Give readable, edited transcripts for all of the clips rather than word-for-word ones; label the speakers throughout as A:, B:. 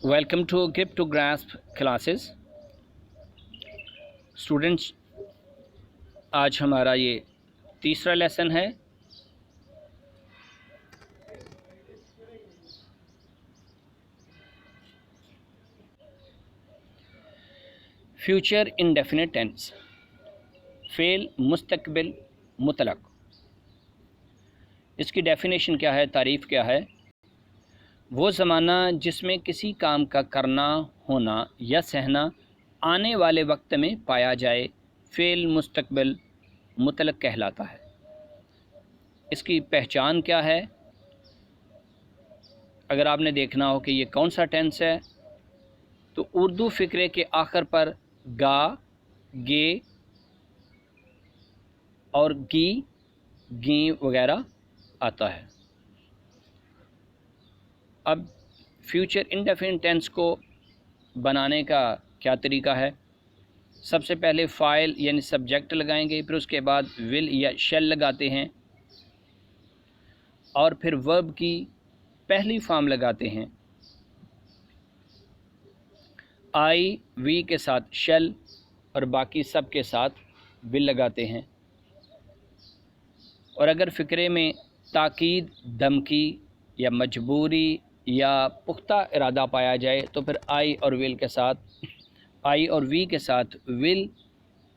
A: Welcome to give to grasp classes. Students, आज हमारा ये तीसरा लेसन है। फ्यूचर इंडेफिनिट टेंस, फ़ेल मुस्तकबिल मुतलक। इसकी डेफिनेशन क्या है, तारीफ़ क्या है? वो ज़माना जिसमें किसी काम का करना, होना या सहना आने वाले वक्त में पाया जाए, फ़ेल मुस्तकबिल मुतलक कहलाता है। इसकी पहचान क्या है? अगर आपने देखना हो कि ये कौन सा टेंस है, तो उर्दू फ़िक्रे के आखिर पर गा, गे और गी, गी वगैरह आता है। अब फ्यूचर इंडेफिनिट टेंस को बनाने का क्या तरीका है? सबसे पहले फ़ाइल यानी सब्जेक्ट लगाएंगे, फिर उसके बाद विल या शैल लगाते हैं और फिर वर्ब की पहली फॉर्म लगाते हैं। आई वी के साथ शैल और बाकी सब के साथ विल लगाते हैं। और अगर फ़िक्रे में ताकीद, धमकी या मजबूरी या पुख्ता इरादा पाया जाए तो फिर आई और वी के साथ विल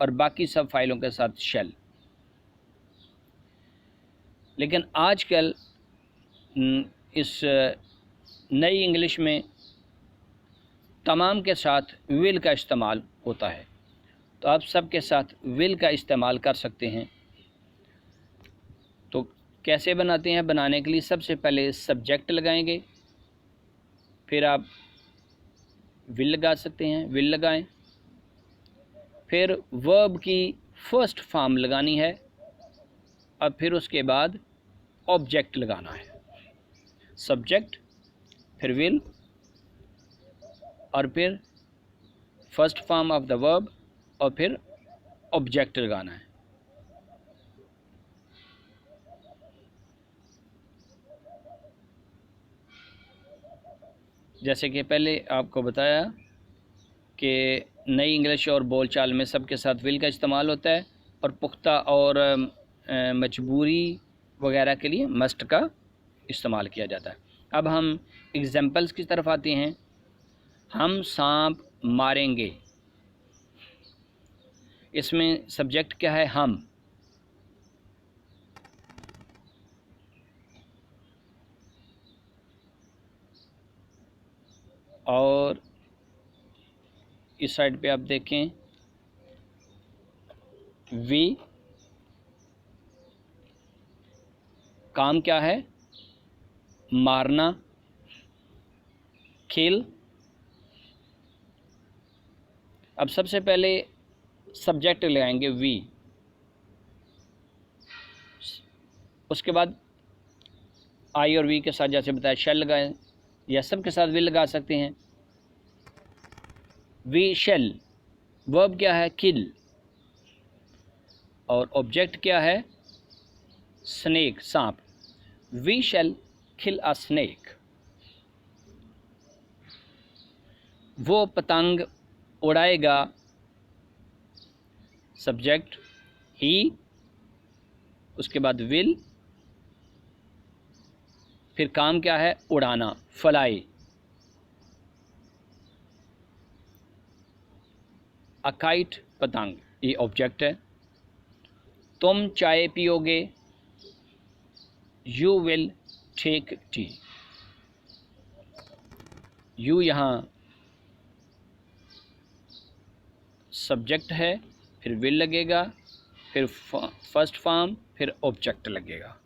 A: और बाकी सब फाइलों के साथ शैल। लेकिन आजकल इस नई इंग्लिश में तमाम के साथ विल का इस्तेमाल होता है, तो आप सब के साथ विल का इस्तेमाल कर सकते हैं। तो कैसे बनाते हैं? बनाने के लिए सबसे पहले सब्जेक्ट लगाएंगे, फिर आप विल लगा सकते हैं, विल लगाएं। फिर वर्ब की फर्स्ट फॉर्म लगानी है और फिर उसके बाद ऑब्जेक्ट लगाना है। सब्जेक्ट, फिर विल और फिर first form of the verb और फिर ऑब्जेक्ट लगाना है। जैसे कि पहले आपको बताया कि नई इंग्लिश और बोलचाल में सबके साथ विल का इस्तेमाल होता है और पुख्ता और मजबूरी वगैरह के लिए मस्ट का इस्तेमाल किया जाता है। अब हम एग्जाम्पल्स की तरफ आते हैं। हम सांप मारेंगे, इसमें सब्जेक्ट क्या है? हम। और इस साइड पे आप देखें वी, काम क्या है? मारना, किल। अब सबसे पहले सब्जेक्ट लगाएंगे वी, उसके बाद आई और वी के साथ जैसे बताया शैल लगाएं या सब के साथ विल लगा सकते हैं। We shall. वर्ब क्या है? किल। और ऑब्जेक्ट क्या है? स्नेक, सांप। We shall kill a snake. वो पतंग उड़ाएगा, सब्जेक्ट ही, उसके बाद विल, फिर काम क्या है? उड़ाना, फ्लाई। अ काइट, पतंग, ये ऑब्जेक्ट है। तुम चाय पियोगे, you will take tea. You यहाँ सब्जेक्ट है, फिर विल लगेगा, फिर फर्स्ट फॉर्म, फिर ऑब्जेक्ट लगेगा।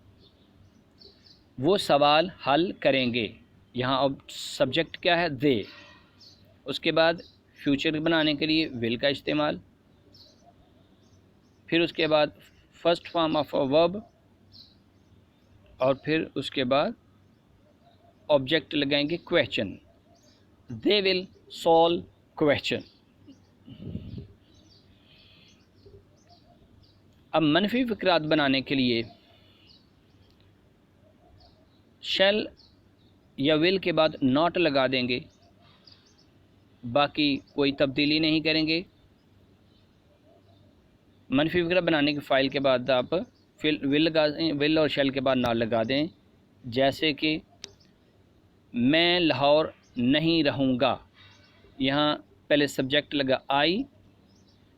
A: वो सवाल हल करेंगे, यहाँ अब सब्जेक्ट क्या है? दे। उसके बाद फ्यूचर बनाने के लिए विल का इस्तेमाल, फिर उसके बाद first form of a verb और फिर उसके बाद ऑब्जेक्ट लगाएंगे question. They will solve question. अब मनफी फ़िक्रात बनाने के लिए शैल या विल के बाद नॉट लगा देंगे बाकी कोई तब्दीली नहीं करेंगे। मनफी फ़िक्रा बनाने की फ़ाइल के बाद आप फिल विल लगा दें, विल और शेल के बाद ना लगा दें। जैसे कि मैं लाहौर नहीं रहूँगा, यहाँ पहले सब्जेक्ट लगा आई,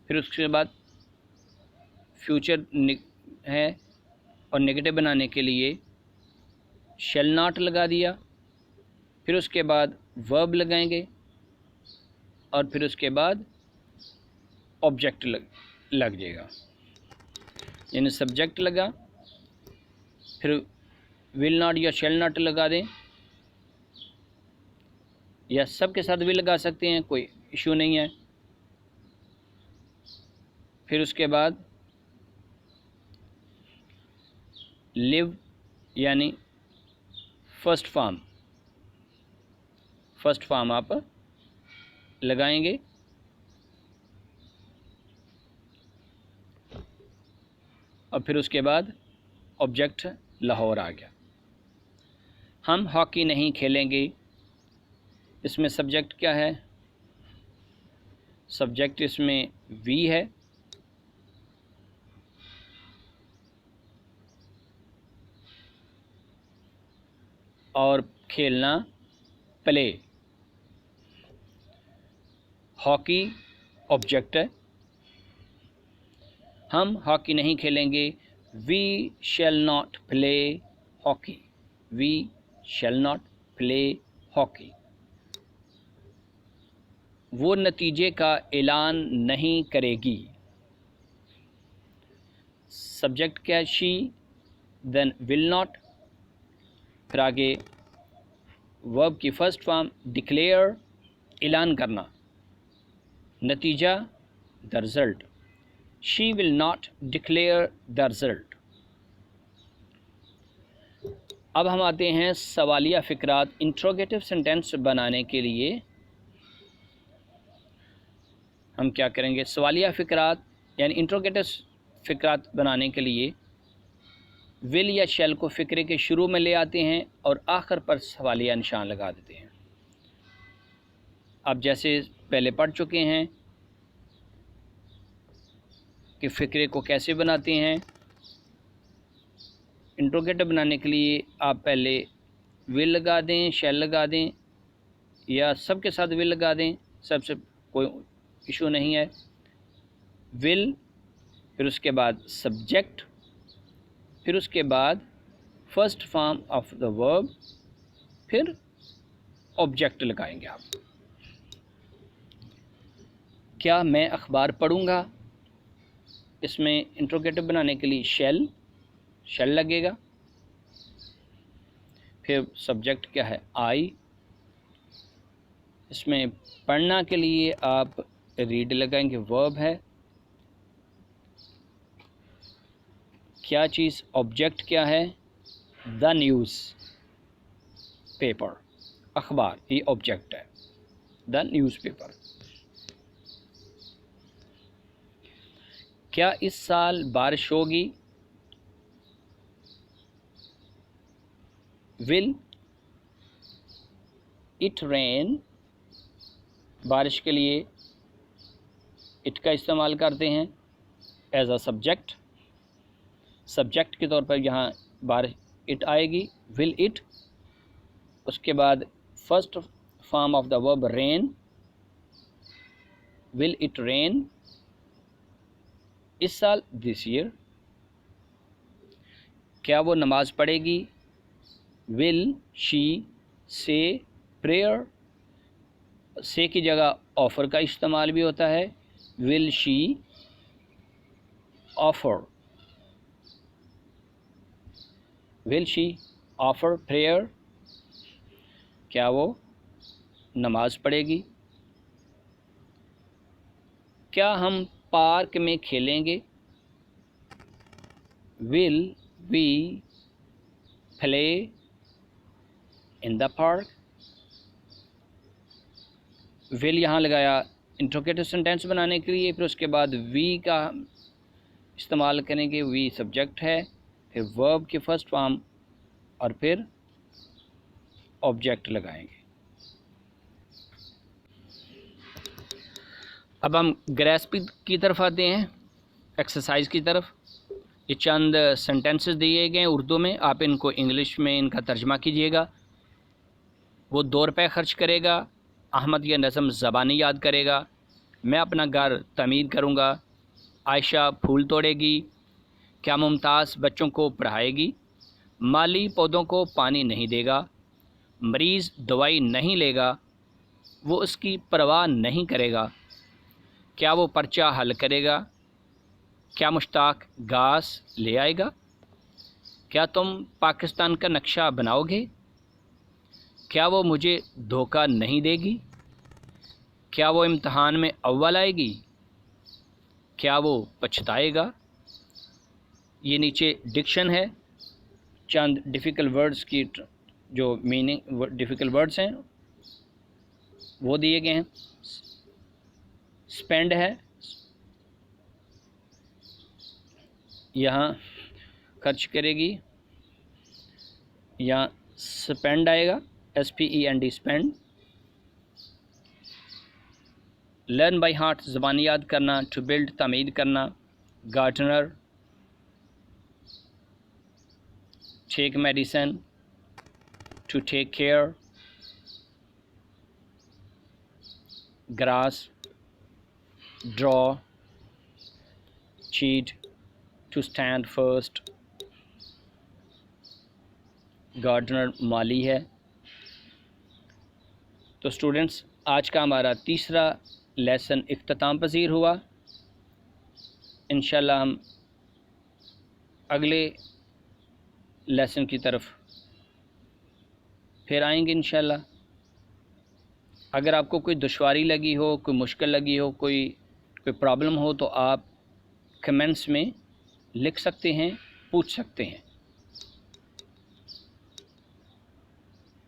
A: फिर उसके बाद फ्यूचर है और नेगेटिव बनाने के लिए शेल नॉट लगा दिया, फिर उसके बाद वर्ब लगाएंगे और फिर उसके बाद ऑब्जेक्ट लग जाएगा। यानी सब्जेक्ट लगा, फिर विल नॉट या शेल नॉट लगा दें, या सब के साथ भी लगा सकते हैं, कोई इशू नहीं है। फिर उसके बाद लिव यानी फर्स्ट फॉर्म आप लगाएंगे। और फिर उसके बाद ऑब्जेक्ट लाहौर आ गया। हम हॉकी नहीं खेलेंगे, इसमें सब्जेक्ट क्या है? सब्जेक्ट इसमें वी है, और खेलना प्ले। हॉकी ऑब्जेक्ट है, हम हॉकी नहीं खेलेंगे, we shall not play hockey, we shall not play hockey. वो नतीजे का ऐलान नहीं करेगी। सब्जेक्ट क्या है? शी, देन विल नॉट, फिर आगे वर्ब की फर्स्ट फॉर्म डिक्लेयर, ऐलान करना, नतीजा the result. She will not declare the result. अब हम आते हैं सवालिया फ़िक्रात। इंट्रोगेटिव सेंटेंस बनाने के लिए हम क्या करेंगे? सवालिया फ़िक्रात यानी इंट्रोगेटिव फ़िक्रात बनाने के लिए विल या शेल को फ़िक्रे के शुरू में ले आते हैं और आखिर पर सवालिया निशान लगा देते हैं। अब जैसे पहले पढ़ चुके हैं कि फ़िक्रे को कैसे बनाते हैं। इंट्रोगेटिव बनाने के लिए आप पहले विल लगा दें, शेल लगा दें, या सब के साथ विल लगा दें, सबसे कोई इशू नहीं है। विल, फिर उसके बाद सब्जेक्ट, फिर उसके बाद first form of the verb, फिर ऑब्जेक्ट लगाएंगे आप। क्या मैं अखबार पढ़ूंगा? इसमें इंट्रोगेटिव बनाने के लिए शेल लगेगा। फिर सब्जेक्ट क्या है? आई। इसमें पढ़ना के लिए आप रीड लगाएंगे, वर्ब है। क्या चीज़? ऑब्जेक्ट क्या है? द न्यूज़ पेपर, अखबार, ये ऑब्जेक्ट है, द न्यूज़पेपर। क्या इस साल बारिश होगी? विल इट रेन, बारिश के लिए इट का इस्तेमाल करते हैं एज अ सब्जेक्ट। सब्जेक्ट के तौर पर यहाँ बारिश इट आएगी, विल इट। उसके बाद first form of the verb rain, will it rain इस साल, दिस ईयर। क्या वो नमाज पढ़ेगी? विल शी से प्रेयर, से की जगह ऑफ़र का इस्तेमाल भी होता है, will she offer, will she offer prayer. क्या वो नमाज पढ़ेगी? क्या हम पार्क में खेलेंगे? Will we play in the park. Will यहाँ लगाया इंट्रोगेटिव सेंटेंस बनाने के लिए, फिर उसके बाद वी का इस्तेमाल करेंगे, वी सब्जेक्ट है, फिर वर्ब की फर्स्ट फॉर्म और फिर ऑब्जेक्ट लगाएंगे। अब हम ग्रास्प की तरफ आते हैं, एक्सरसाइज की तरफ। ये चंद सेंटेंसेस दिए गए हैं उर्दू में, आप इनको इंग्लिश में इनका तर्जमा कीजिएगा। वो 2 रुपये ख़र्च करेगा, अहमद यह नज़म ज़बानी याद करेगा, मैं अपना घर तमीर करूँगा, आयशा फूल तोड़ेगी, क्या मुमताज़ बच्चों को पढ़ाएगी, माली पौधों को पानी नहीं देगा, मरीज़ दवाई नहीं लेगा, वो उसकी परवाह नहीं करेगा, क्या वो पर्चा हल करेगा, क्या मुश्ताक घास ले आएगा, क्या तुम पाकिस्तान का नक्शा बनाओगे, क्या वो मुझे धोखा नहीं देगी, क्या वो इम्तहान में अव्वल आएगी, क्या वो पछताएगा। ये नीचे डिक्शन है, चंद डिफ़िकल्ट वर्ड्स की जो मीनिंग डिफ़िकल्ट वर्ड्स हैं वो दिए गए हैं। स्पेंड है, यहाँ खर्च करेगी, यहाँ स्पेंड आएगा, SPEND spend. Learn by heart ज़बानी याद करना, टू बिल्ड तमीर करना, gardener, take medicine, to take care, grass, draw, cheat, to stand first, gardener माली है। तो स्टूडेंट्स, आज का हमारा तीसरा लेसन इख्तिताम पज़ीर हुआ। इंशाल्लाह हम अगले लेसन की तरफ फिर आएंगे इंशाल्लाह। अगर आपको कोई दुश्वारी लगी हो, कोई मुश्किल लगी हो, कोई प्रॉब्लम हो तो आप कमेंट्स में लिख सकते हैं, पूछ सकते हैं।